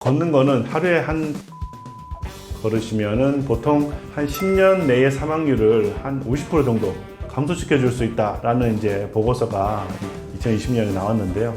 걷는 거는 하루에 한 걸으시면은 보통 한 10년 내에 사망률을 한 50% 정도 감소시켜 줄 수 있다라는 이제 보고서가 2020년에 나왔는데요.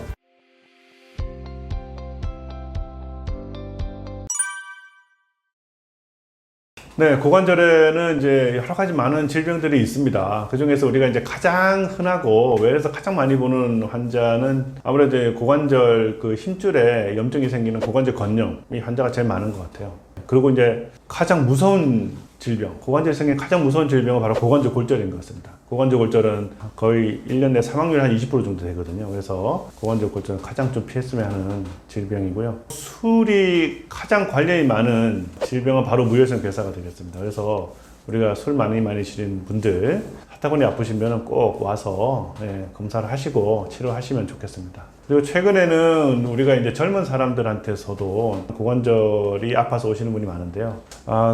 네, 고관절에는 이제 여러 가지 많은 질병들이 있습니다. 그 중에서 우리가 이제 가장 흔하고 외래에서 가장 많이 보는 환자는 아무래도 고관절 그 힘줄에 염증이 생기는 고관절 건염이 환자가 제일 많은 것 같아요. 그리고 이제 가장 무서운 질병, 고관절에 생긴 가장 무서운 질병은 바로 고관절 골절인 것 같습니다. 고관절 골절은 거의 1년 내 사망률 한 20% 정도 되거든요. 그래서 고관절 골절은 가장 좀 피했으면 하는 질병이고요. 술이 가장 관련이 많은 질병은 바로 무혈성 괴사가 되겠습니다. 그래서 우리가 술 많이 마시는 분들, 사타구니 아프시면 꼭 와서 검사를 하시고 치료하시면 좋겠습니다. 그리고 최근에는 우리가 이제 젊은 사람들한테서도 고관절이 아파서 오시는 분이 많은데요.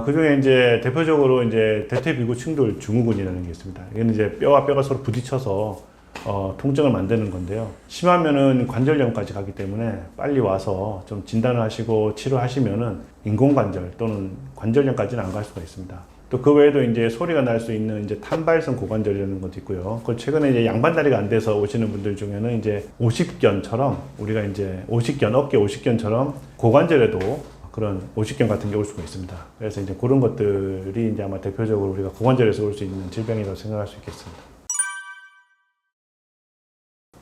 그 중에 이제 대표적으로 이제 대퇴비구충돌 증후군이라는 게 있습니다. 이건 이제 뼈와 뼈가 서로 부딪혀서 통증을 만드는 건데요. 심하면은 관절염까지 가기 때문에 빨리 와서 좀 진단을 하시고 치료하시면은 인공관절 또는 관절염까지는 안 갈 수가 있습니다. 또 그 외에도 이제 소리가 날 수 있는 이제 탄발성 고관절이라는 것도 있고요. 그 최근에 이제 양반다리가 안 돼서 오시는 분들 중에는 이제 오십견처럼 우리가 이제 오십견, 어깨 오십견처럼 고관절에도 그런 오십견 같은 게 올 수가 있습니다. 그래서 이제 그런 것들이 이제 아마 대표적으로 우리가 고관절에서 올 수 있는 질병이라고 생각할 수 있겠습니다.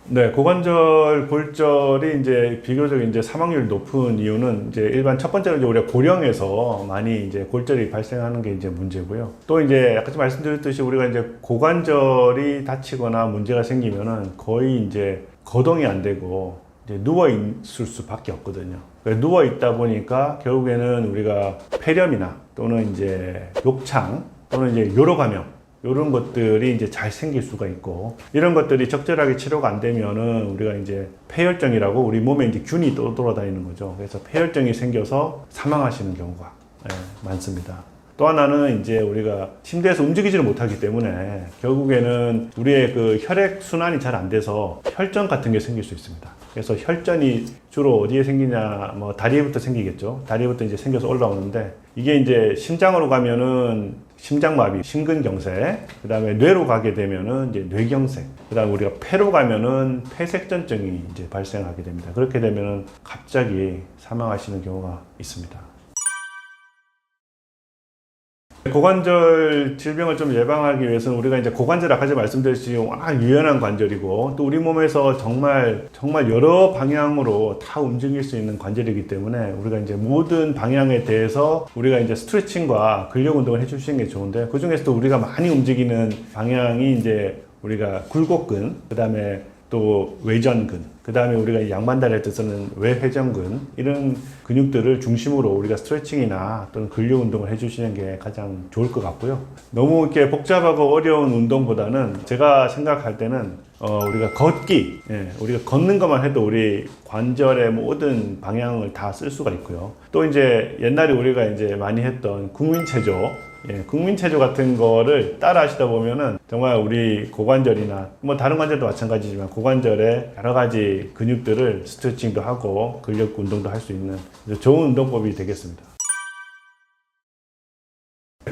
네, 고관절 골절이 이제 비교적 이제 사망률이 높은 이유는 이제 일반 첫 번째로 이제 우리가 고령에서 많이 이제 골절이 발생하는 게 이제 문제고요. 또 이제 아까 말씀드렸듯이 우리가 이제 고관절이 다치거나 문제가 생기면은 거의 이제 거동이 안 되고 이제 누워 있을 수밖에 없거든요. 누워 있다 보니까 결국에는 우리가 폐렴이나 또는 이제 욕창 또는 이제 요로 감염 이런 것들이 이제 잘 생길 수가 있고, 이런 것들이 적절하게 치료가 안 되면은 우리가 이제 폐혈증이라고 우리 몸에 이제 균이 또 돌아다니는 거죠. 그래서 폐혈증이 생겨서 사망하시는 경우가 많습니다. 또 하나는 이제 우리가 침대에서 움직이지를 못하기 때문에 결국에는 우리의 그 혈액 순환이 잘 안 돼서 혈전 같은 게 생길 수 있습니다. 그래서 혈전이 주로 어디에 생기냐, 뭐 다리에부터 생기겠죠. 다리부터 이제 생겨서 올라오는데, 이게 이제 심장으로 가면은 심장마비, 심근경색, 그 다음에 뇌로 가게 되면은 이제 뇌경색, 그 다음에 우리가 폐로 가면은 폐색전증이 이제 발생하게 됩니다. 그렇게 되면은 갑자기 사망하시는 경우가 있습니다. 고관절 질병을 좀 예방하기 위해서는 우리가 이제 고관절 아까 말씀드렸듯이 워낙 유연한 관절이고, 또 우리 몸에서 정말 여러 방향으로 다 움직일 수 있는 관절이기 때문에 우리가 이제 모든 방향에 대해서 우리가 이제 스트레칭과 근력 운동을 해주시는 게 좋은데, 그 중에서도 우리가 많이 움직이는 방향이 이제 우리가 굴곡근, 그 다음에 또 외전근, 그 다음에 우리가 양반다리를 뜻하는 외회전근, 이런 근육들을 중심으로 우리가 스트레칭이나 또는 근력 운동을 해주시는 게 가장 좋을 것 같고요. 너무 이렇게 복잡하고 어려운 운동보다는 제가 생각할 때는 우리가 걷기, 우리가 걷는 것만 해도 우리 관절의 모든 방향을 다 쓸 수가 있고요. 또 이제 옛날에 우리가 이제 많이 했던 국민체조, 국민체조 같은 거를 따라 하시다 보면은 정말 우리 고관절이나 뭐 다른 관절도 마찬가지지만 고관절의 여러 가지 근육들을 스트레칭도 하고 근력 운동도 할 수 있는 좋은 운동법이 되겠습니다.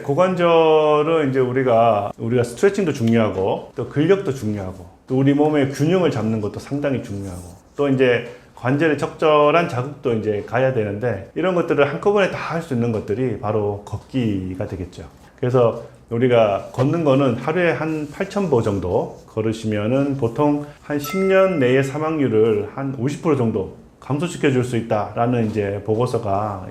고관절은 이제 우리가 스트레칭도 중요하고 또 근력도 중요하고 또 우리 몸의 균형을 잡는 것도 상당히 중요하고, 또 이제 관절에 적절한 자극도 이제 가야 되는데, 이런 것들을 한꺼번에 다 할 수 있는 것들이 바로 걷기가 되겠죠. 그래서 우리가 걷는 거는 하루에 한 8,000보 정도 걸으시면은 보통 한 10년 내에 사망률을 한 50% 정도 감소시켜 줄 수 있다라는 이제 보고서가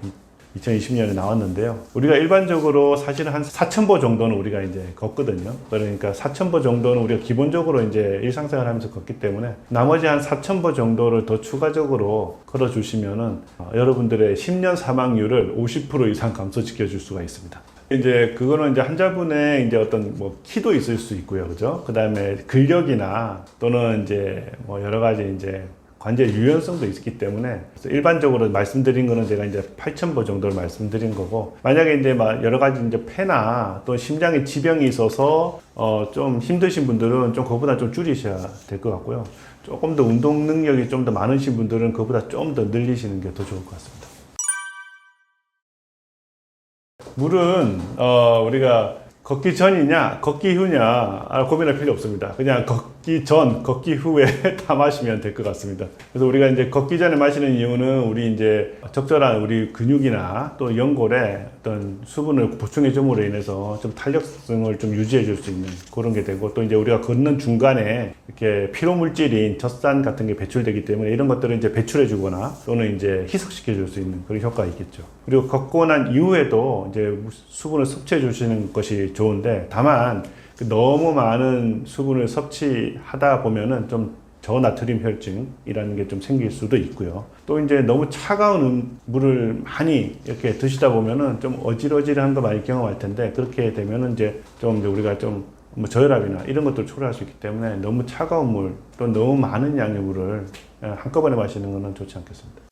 2020년에 나왔는데요. 우리가 일반적으로 사실은 한 4,000보 정도는 우리가 이제 걷거든요. 그러니까 4,000보 정도는 우리가 기본적으로 이제 일상생활 하면서 걷기 때문에 나머지 한 4,000보 정도를 더 추가적으로 걸어주시면은 여러분들의 10년 사망률을 50% 이상 감소시켜 줄 수가 있습니다. 이제 그거는 이제 환자분의 이제 어떤 뭐 키도 있을 수 있고요. 그죠? 그 다음에 근력이나 또는 이제 뭐 여러 가지 이제 관절 유연성도 있기 때문에, 그래서 일반적으로 말씀드린 거는 제가 이제 8,000보 정도를 말씀드린 거고, 만약에 이제 막 여러 가지 이제 폐나 또 심장에 지병이 있어서 좀 힘드신 분들은 좀 그거보다 좀 줄이셔야 될 것 같고요. 조금 더 운동 능력이 좀 더 많으신 분들은 그거보다 좀 더 늘리시는 게 더 좋을 것 같습니다. 물은 우리가 걷기 전이냐 걷기 후냐 고민할 필요 없습니다. 그냥 걷기 전 걷기 후에 다 마시면 될 것 같습니다. 그래서 우리가 이제 걷기 전에 마시는 이유는 우리 이제 적절한 우리 근육이나 또 연골에 어떤 수분을 보충해 줌으로 인해서 좀 탄력성을 좀 유지해 줄 수 있는 그런 게 되고, 또 이제 우리가 걷는 중간에 이렇게 피로 물질인 젖산 같은 게 배출되기 때문에 이런 것들을 이제 배출해 주거나 또는 이제 희석시켜 줄 수 있는 그런 효과가 있겠죠. 그리고 걷고 난 이후에도 이제 수분을 섭취해 주시는 것이 좋은데, 다만 너무 많은 수분을 섭취하다 보면은 좀 저나트륨 혈증이라는 게 좀 생길 수도 있고요. 또 이제 너무 차가운 물을 많이 이렇게 드시다 보면은 좀 어질어질한 거 많이 경험할 텐데, 그렇게 되면은 이제 좀 우리가 좀 뭐 저혈압이나 이런 것들 초래할 수 있기 때문에 너무 차가운 물, 또 너무 많은 양의 물을 한꺼번에 마시는 것은 좋지 않겠습니다.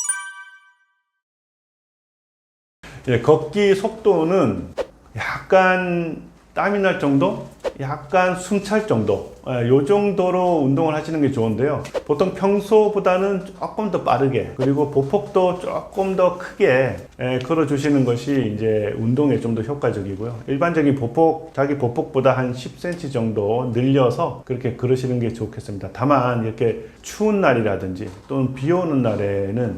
예, 걷기 속도는 약간 땀이 날 정도? 약간 숨찰 정도? 요 정도로 운동을 하시는 게 좋은데요. 보통 평소보다는 조금 더 빠르게, 그리고 보폭도 조금 더 크게 걸어주시는 것이 이제 운동에 좀 더 효과적이고요. 일반적인 보폭, 자기 보폭보다 한 10cm 정도 늘려서 그렇게 걸으시는 게 좋겠습니다. 다만 이렇게 추운 날이라든지 또는 비 오는 날에는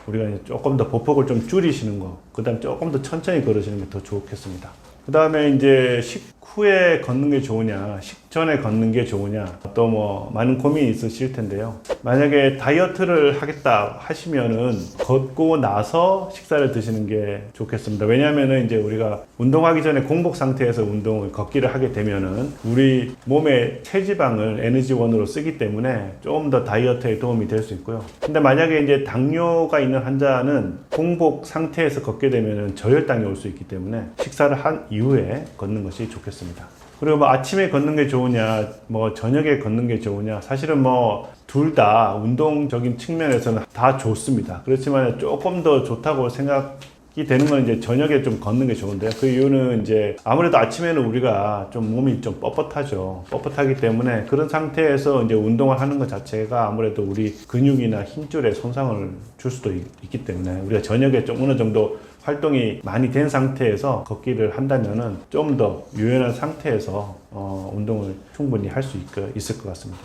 우리가 이제 조금 더 보폭을 좀 줄이시는 거, 그 다음 조금 더 천천히 걸으시는 게 더 좋겠습니다. 그 다음에 이제 식후에 걷는 게 좋으냐, 식전에 걷는 게 좋으냐, 또 뭐 많은 고민이 있으실 텐데요. 만약에 다이어트를 하겠다 하시면은 걷고 나서 식사를 드시는 게 좋겠습니다. 왜냐하면은 이제 우리가 운동하기 전에 공복 상태에서 걷기를 하게 되면은 우리 몸의 체지방을 에너지원으로 쓰기 때문에 좀 더 다이어트에 도움이 될 수 있고요. 근데 만약에 이제 당뇨가 있는 환자는 공복 상태에서 걷게 되면은 저혈당이 올 수 있기 때문에 식사를 한 이후에 걷는 것이 좋겠습니다. 그리고 뭐 아침에 걷는 게 좋으냐, 뭐 저녁에 걷는 게 좋으냐, 사실은 뭐 둘 다 운동적인 측면에서는 다 좋습니다. 그렇지만 조금 더 좋다고 생각이 되는 건 이제 저녁에 좀 걷는 게 좋은데요. 그 이유는 이제 아무래도 아침에는 우리가 좀 몸이 좀 뻣뻣하죠. 뻣뻣하기 때문에 그런 상태에서 이제 운동을 하는 것 자체가 아무래도 우리 근육이나 힘줄에 손상을 줄 수도 있기 때문에 우리가 저녁에 좀 어느 정도 활동이 많이 된 상태에서 걷기를 한다면은 좀 더 유연한 상태에서 운동을 충분히 할 수 있을 것 같습니다.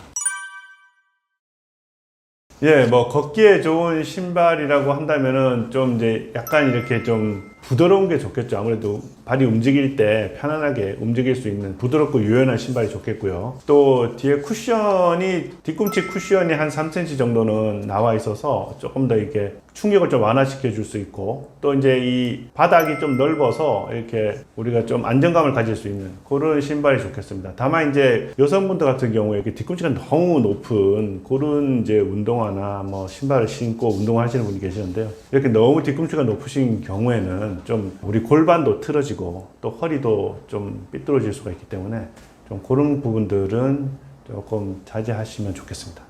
예, 뭐 걷기에 좋은 신발이라고 한다면은 좀 이제 약간 이렇게 좀 부드러운 게 좋겠죠. 아무래도 발이 움직일 때 편안하게 움직일 수 있는 부드럽고 유연한 신발이 좋겠고요. 또 뒤에 뒤꿈치 쿠션이 한 3cm 정도는 나와 있어서 조금 더 이렇게 충격을 좀 완화시켜 줄 수 있고, 또 이제 이 바닥이 좀 넓어서 이렇게 우리가 좀 안정감을 가질 수 있는 그런 신발이 좋겠습니다. 다만 이제 여성분들 같은 경우에 이렇게 뒤꿈치가 너무 높은 그런 이제 운동화나 뭐 신발을 신고 운동하시는 분이 계시는데요. 이렇게 너무 뒤꿈치가 높으신 경우에는 좀 우리 골반도 틀어지고 또 허리도 좀 삐뚤어질 수가 있기 때문에 좀 그런 부분들은 조금 자제하시면 좋겠습니다.